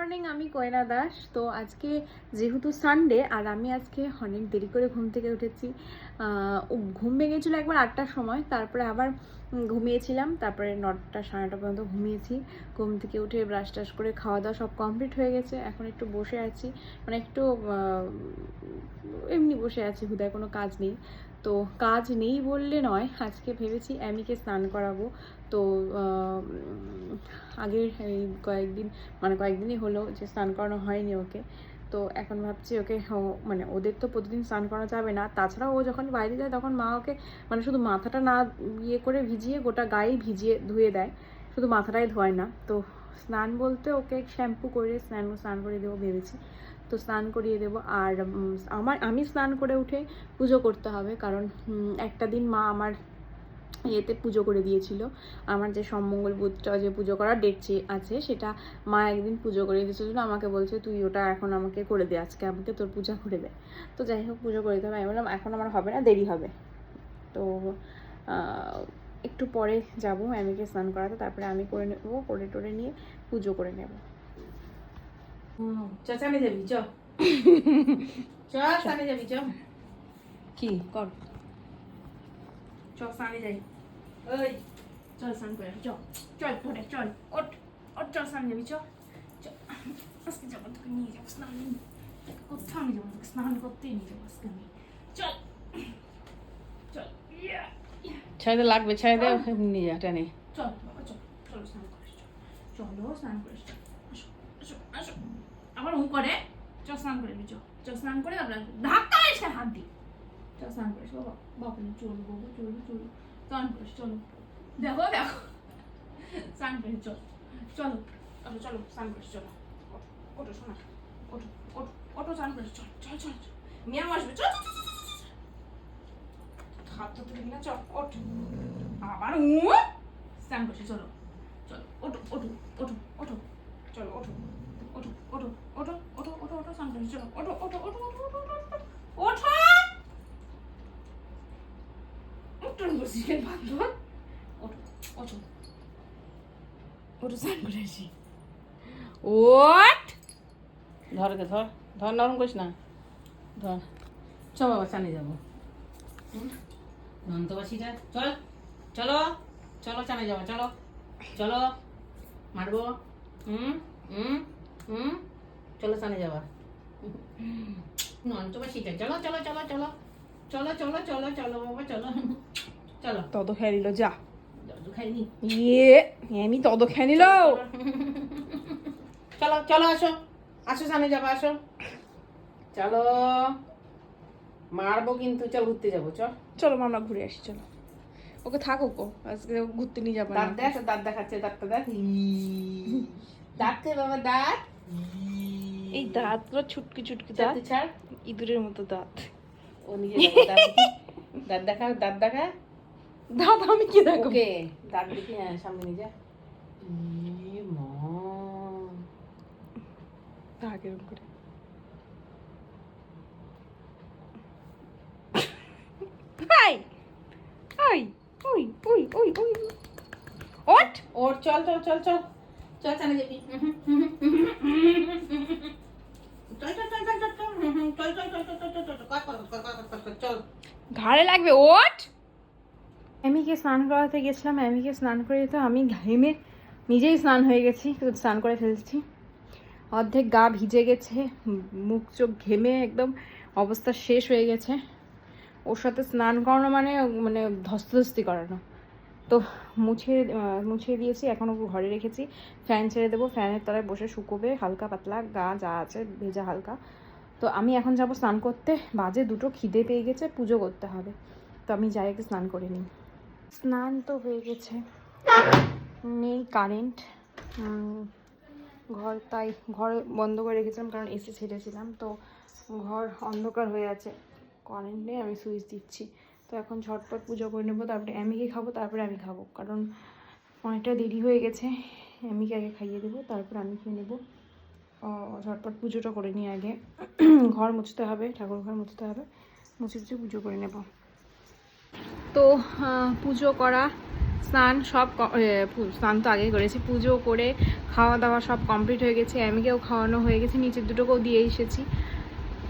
Morning, আমি কয়না দাস। তো আজকে যেহেতু সানডে আর আমি আজকে অনেক দেরি করে ঘুম থেকে উঠেছি। ঘুম ভেঙেছিল একবার 8টার সময়, তারপরে আবার ঘুমিয়েছিলাম, তারপরে 9টা 9:30 পর্যন্ত ঘুমিয়েছি। ঘুম থেকে উঠে ব্রাশ টাশ করে খাওয়া দাওয়া সব কমপ্লিট হয়ে গেছে। এখন একটু বসে আছি, মানে একটু এমনি বসে আছি, হুদায় কোনো কাজ নেই। তো কাজ নেই বললে নয়, আজকে ভেবেছি অ্যামিকে স্নান করাবো। তো আগের এই কয়েকদিনই হলো যে স্নান করানো হয়নি ওকে। তো এখন ভাবছি ওকে, মানে ওদের তো প্রতিদিন স্নান করা যাবে না, তাছাড়া ও যখন বাইরে যায় তখন মা ওকে মানে শুধু মাথাটা না ইয়ে করে ভিজিয়ে গোটা গায়ে ভিজিয়ে ধুয়ে দেয়, শুধু মাথাটাই ধোয় না। তো স্নান বলতে ওকে শ্যাম্পু করে স্নান করে দেবো ভেবেছি। তো স্নান করিয়ে দেবো। আর আমি স্নান করে উঠে পুজো করতে হবে, কারণ একটা দিন মা আমার ইয়েতে পুজো করে দিয়েছিল। আমার যে সমমঙ্গল বুধটা যে পুজো করার ডেট আছে, সেটা মা একদিন পুজো করে দিয়েছিল। আমাকে বলছে তুই ওটা এখন আমাকে করে দে, আজকে আমাকে তোর পূজা করে দে। তো যাই হোক, পুজো করে দিতে হবে। আমি বললাম এখন আমার হবে না, দেরি হবে। তো একটু পরে যাবো অ্যামিকে স্নান করাতে, তারপরে আমি করে নেবো, করে টোরে নিয়ে পুজো করে নেবো। চাচানে যাবি চ চাচানে যাবি চ কি কর, চ সামনে যাই। ওই চল স্নান করে চ, চল তোরে চল, ওঠ ওঠ, চল স্নান যাবি চ। আজকে যাবো তোকে নিয়ে যাবো স্নান, কোথাও নিয়ে যাবো তোকে স্নান করতেই নিয়ে যাবো আজকে আমি। চল চল, ছেড়ে লাগবে, ছেড়ে দে, নিয়ে যা টেনে। চল বাবা চল, চলো স্নান করিস, চলো স্নান করিস, আসো আসো আসো। আবার ও করে চ স্নান করে নি, চ স্নান করে তারপরে ধাক্কা মারিস না হাত দিয়ে। চল স্নান করিস বাবা, বাবা চলো বাবা, চলো স্নান করিস, চলো দেখো দেখো স্নান করিস, চল চলো চলো চলো স্নান করিস, চলো ওটো শোনা, ওটো ওটো ওটো স্নান করিস, চল চল চল চল, মিয়াও আসবে, চল হাত তো তুলে না, চল ওঠ আবার স্নান করিস, চলো চলো ওটো ওটো ওটো ওটো, চলো ওটো ওটো ওটো ওটো ওটো ওটো ওটো স্নান করিস, চলো ওটো ওটো ওটো ওটো ওটো ওটো ওঠো উঠুন বসিয়ে বান্ধব, ওঠো ওঠো ওঠো স্নান করে আসি। ওঠ ধরকে ধর ধর, নরম করিস না, ধর চ বাবা স্নানে যাবো। নন্দবাসীটা চল, চলো চলো স্নানে যাবো, চলো চলো মারবো, চলো স্নানে যাবা। নন্দবাসীটা চলো চলো চলো চলো চলো চলো চলো চলো বাবা চলো চলো। তত খেয়ে নিল, যা দাদু খাইনি, ইয়ে আমি তত খেয়ে নিল। চলো চলো আসো আসো স্নানে যাবো, আসো চলো মারবো কিন্তু, চল ঘুরতে যাবো, চল চলো আমরা ঘুরে আসি, চলো। ওকে থাকুক, আজকে ঘুরতে নিয়ে যাবো না। দাঁত দেখ, দাঁত দেখাচ্ছে, দাঁতটা দেখ, দাঁত কে বাবা, দাঁত, এই দাঁতগুলো ছুটকি ছুটকি দাঁত, ছাড়, ইঁদুরের মতো দাঁত। ও নিজে দাঁত দেখি, দাঁত দেখা, দাঁত দেখা, দাঁত আমি কি দেখো? ওকে দাঁত দেখি, হ্যাঁ সামনে নিয়ে যা। মা তাক এরকম করে হাই ওই ওই ওই ওই ওই ওঠ ওর চল চল চল চল চল চালে যাবি, চল চল চল চল চল চল চল চল চল চল চল চল চল, ঘাড়ে লাগবে, ওঠ। অ্যামিকে স্নান করাতে গেছিলাম, অ্যামিকে স্নান করিয়ে তো আমি ঘেমে নিজেই স্নান হয়ে গেছি, স্নান করে ফেলছি। অর্ধেক গা ভিজে গেছে, মুখ চোখ ঘেমে একদম অবস্থা শেষ হয়ে গেছে। ওর সাথে স্নান করানো মানে মানে ধস্তাধস্তি করানো। তো মুছিয়ে দিয়েছি, এখনও ঘরে রেখেছি। ফ্যান ছেড়ে দেবো, ফ্যানের তলায় বসে শুকোবে, হালকা পাতলা গা যা আছে ভেজা হালকা। তো আমি এখন যাব স্নান করতে, বাজে 2টো, খিদে পেয়ে গেছে, পুজো করতে হবে। তো আমি যাই একটু স্নান করে নিই। স্নান তো হয়ে গেছে, নেই কারেন্ট, ঘর বন্ধ করে রেখেছিলাম কারণ এসি ছেড়েছিলাম, তো ঘর অন্ধকার হয়ে আছে, কারেন্ট নেই, আমি সুইচ দিচ্ছি। তো এখন ঝটপট পুজো করে নেবো, তারপরে অ্যামিকে খাবো, তারপরে আমি খাবো, কারণ অনেকটা দেরি হয়ে গেছে। অ্যামিকে আগে খাইয়ে দেবো, তারপর আমি খেয়ে নেবো। ঝটপট পুজোটা করে নিই আগে, ঘর মুছতে হবে, ঠাকুর ঘর মুছতে হবে, মুছে পুজো করে নেব। তো পুজো করা স্নান সব স্নান তো আগে করেছি, পুজো করে খাওয়া দাওয়া সব কমপ্লিট হয়ে গেছে, এমিকেও খাওয়ানো হয়ে গেছে, নিচের দুটোকেও দিয়ে এসেছি।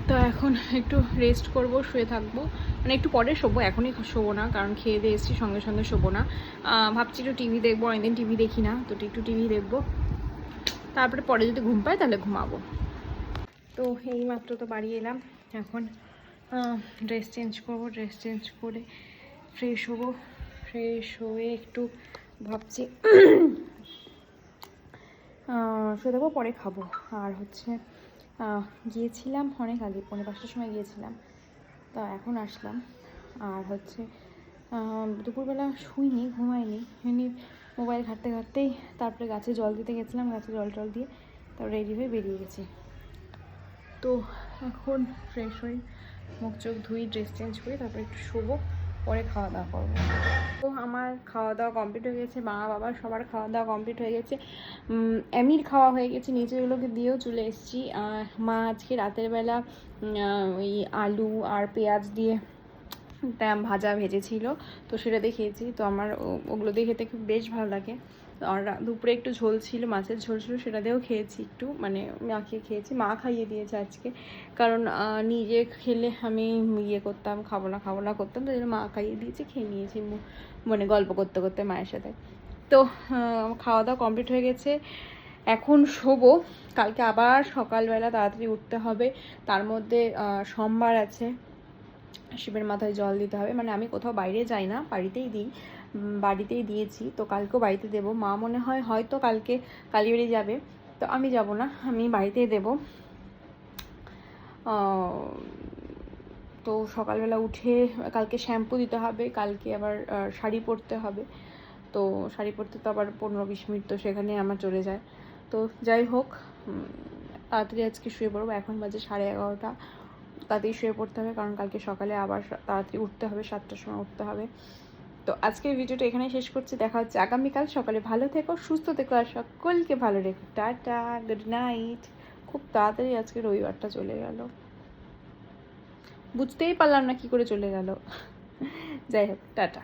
তো এখন একটু রেস্ট করব, শুয়ে থাকবো, মানে একটু পরে শোবো, এখনই শোবো না, কারণ খেয়ে দিয়ে এসেছি, সঙ্গে সঙ্গে শোবো না। ভাবছি একটু টিভি দেখবো, অনেকদিন টিভি দেখি না, তো একটু টিভি দেখবো, তারপরে পরে যদি ঘুম পাই তাহলে ঘুমাবো। তো এই মাত্র তো বাড়ি এলাম, এখন ড্রেস চেঞ্জ করবো, ড্রেস চেঞ্জ করে ফ্রেশ হবো, ফ্রেশ হয়ে একটু ভাবছি শুয়ে দেবো, পরে খাবো। আর হচ্ছে গিয়েছিলাম অনেক আগে, 5:45টার সময় গিয়েছিলাম, তা এখন আসলাম। আর হচ্ছে দুপুরবেলা শুইনি, ঘুমাইনি, এমনি মোবাইল ঘাঁটতে ঘাঁটতেই তারপরে গাছে জল দিতে গেছিলাম, গাছে জল টল দিয়ে তারপরে রেডি হয়ে বেরিয়ে গেছি। তো এখন ফ্রেশ হয়ে মুখ চোখ ধুই, ড্রেস চেঞ্জ করি, তারপরে একটু শোবো, পরে খাওয়া দাওয়া করবো। তো আমার খাওয়া দাওয়া কমপ্লিট হয়ে গেছে, মা বাবা সবার খাওয়া দাওয়া কমপ্লিট হয়ে গেছে, এমির খাওয়া হয়ে গেছে, নিচেগুলোকে দিয়েও চলে এসেছি। মা আজকে রাতের বেলা ওই আলু আর পেঁয়াজ দিয়ে ভাজা ভেজেছিল, তো সেটা দিয়ে খেয়েছি। তো আমার ওগুলো দিয়ে খেতে খুব বেশ ভালো লাগে। আর দুপুরে একটু ঝোল ছিল, মাছের ঝোল ছিল, সেটা দিয়েও খেয়েছি, একটু মানে মাখিয়ে খেয়েছি, মা খাইয়ে দিয়েছে আজকে, কারণ নিজে খেলে আমি খাবো না করতাম, তো জন্য মা খাইয়ে দিয়েছে, খেয়ে নিয়েছি মানে গল্প করতে করতে মায়ের সাথে। তো খাওয়া দাওয়া কমপ্লিট হয়ে গেছে, এখন শোবো, কালকে আবার সকালবেলা তাড়াতাড়ি উঠতে হবে, তার মধ্যে সোমবার আছে, শিবের মাথায় জল দিতে হবে, মানে আমি কোথাও বাইরে যাই না, বাড়িতেই দিয়েছি, তো কালকেও বাড়িতে দেবো। মা মনে হয় হয়তো কালকে কালীবাড়ি যাবে, তো আমি যাব না, আমি বাড়িতেই দেব। তো সকালবেলা উঠে কালকে শ্যাম্পু দিতে হবে, কালকে আবার শাড়ি পরতে হবে, তো শাড়ি পরতে তো আবার 15-20 মিনিট তো সেখানে আমার চলে যায়। তো যাই হোক, তাড়াতাড়ি আজকে শুয়ে পড়বো, এখন বাজে 11:30, তাড়াতাড়ি শুয়ে পড়তে হবে, কারণ কালকে সকালে আবার তাড়াতাড়ি উঠতে হবে, 7টার সময় উঠতে হবে। তো আজকের ভিডিওটা এখানেই শেষ করছি, দেখা হচ্ছে আগামীকাল সকালে। ভালো থেকো, সুস্থ থেকো, আর সকলকে ভালো রেখো। Tata, good night. খুব তাড়াতাড়ি আজকে রবিবারটা চলে গেল, বুঝতেই পারলাম না কি করে চলে গেল। যাই হোক, টাটা।